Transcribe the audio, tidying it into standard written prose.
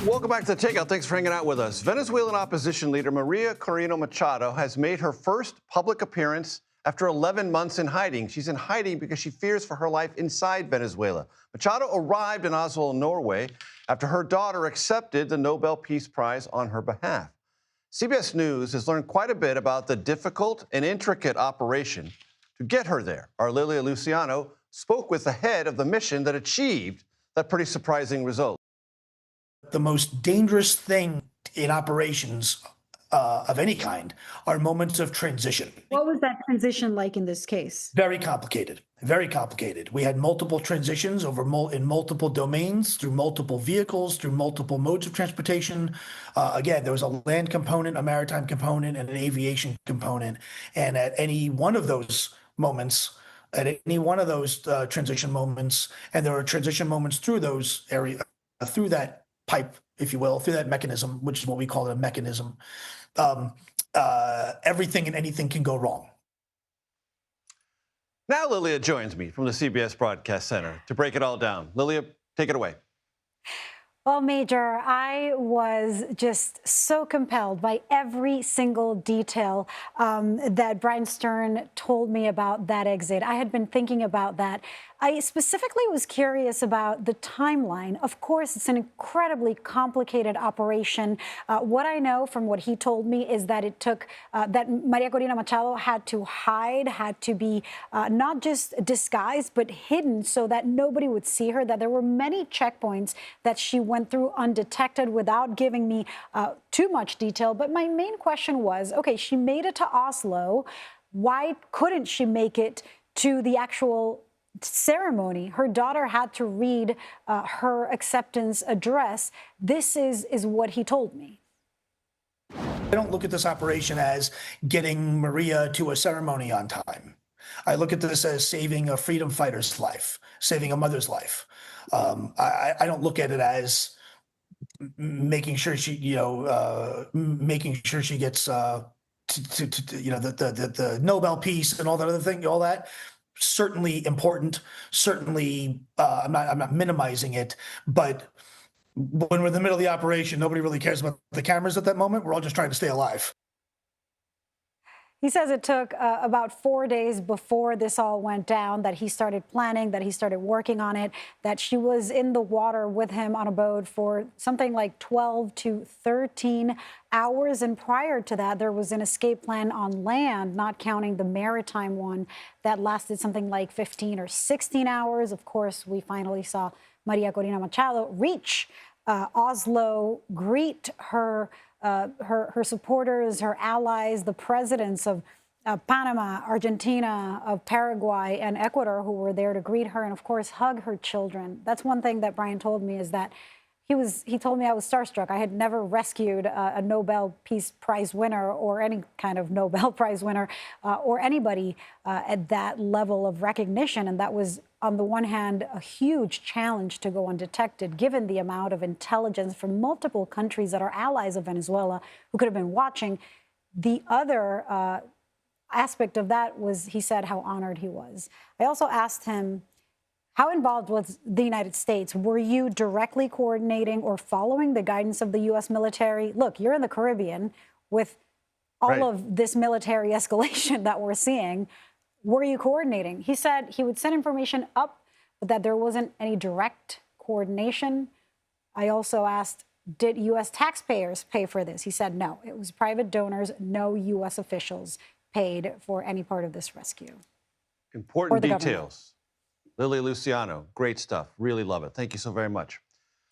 Welcome back to The Takeout. Thanks for hanging out with us. Venezuelan opposition leader María Corina Machado has made her first public appearance after 11 months in hiding. She's in hiding because she fears for her life inside Venezuela. Machado arrived in Oslo, Norway, after her daughter accepted the Nobel Peace Prize on her behalf. CBS News has learned quite a bit about the difficult and intricate operation to get her there. Our Lilia Luciano spoke with the head of the mission that achieved that pretty surprising result. The most dangerous thing in operations of any kind are moments of transition. What was that transition like in this case? Very complicated, very complicated. We had multiple transitions in multiple domains, through multiple vehicles, through multiple modes of transportation. Again, there was a land component, a maritime component, and an aviation component. And at any one of those moments, transition moments, and there were transition moments through those areas, through that pipe, if you will, through that mechanism, which is what we call it, a mechanism, everything and anything can go wrong. Now Lilia joins me from the CBS Broadcast Center to break it all down. Lilia, take it away. Well, Major, I was just so compelled by every single detail that Brian Stern told me about that exit. I had been thinking about that. I specifically was curious about the timeline. Of course, it's an incredibly complicated operation. What I know from what he told me is that it took, that María Corina Machado had to hide, had to be not just disguised, but hidden so that nobody would see her, that there were many checkpoints that she went through undetected without giving me too much detail. But my main question was, okay, she made it to Oslo. Why couldn't she make it to the actual ceremony? Her daughter had to read her acceptance address. This is what he told me. I don't look at this operation as getting Maria to a ceremony on time. I look at this as saving a freedom fighter's life, saving a mother's life. I don't look at it as making sure she, making sure she gets the Nobel Peace and all that other thing, all that. Certainly important. Certainly, I'm not minimizing it, but when we're in the middle of the operation, nobody really cares about the cameras at that moment. We're all just trying to stay alive. He says it took about 4 days before this all went down that he started planning, that he started working on it, that she was in the water with him on a boat for something like 12 to 13 hours. And prior to that, there was an escape plan on land, not counting the maritime one, that lasted something like 15 or 16 hours. Of course, we finally saw María Corina Machado reach Oslo, greet her supporters, her allies, the presidents of Panama, Argentina, of Paraguay, and Ecuador, who were there to greet her and, of course, hug her children. That's one thing that Brian told me, is that he told me I was starstruck. I had never rescued a Nobel Peace Prize winner, or any kind of Nobel Prize winner, or anybody at that level of recognition. And that was, on the one hand, a huge challenge to go undetected, given the amount of intelligence from multiple countries that are allies of Venezuela who could have been watching. The other aspect of that was, he said, how honored he was. I also asked him, how involved was the United States? Were you directly coordinating or following the guidance of the U.S. military? Look, you're in the Caribbean with all of this military escalation that we're seeing. Were you coordinating? He said he would send information up, but that there wasn't any direct coordination. I also asked, did U.S. taxpayers pay for this? He said no. It was private donors. No U.S. officials paid for any part of this rescue. Important details. Lilia Luciano, great stuff. Really love it. Thank you so very much.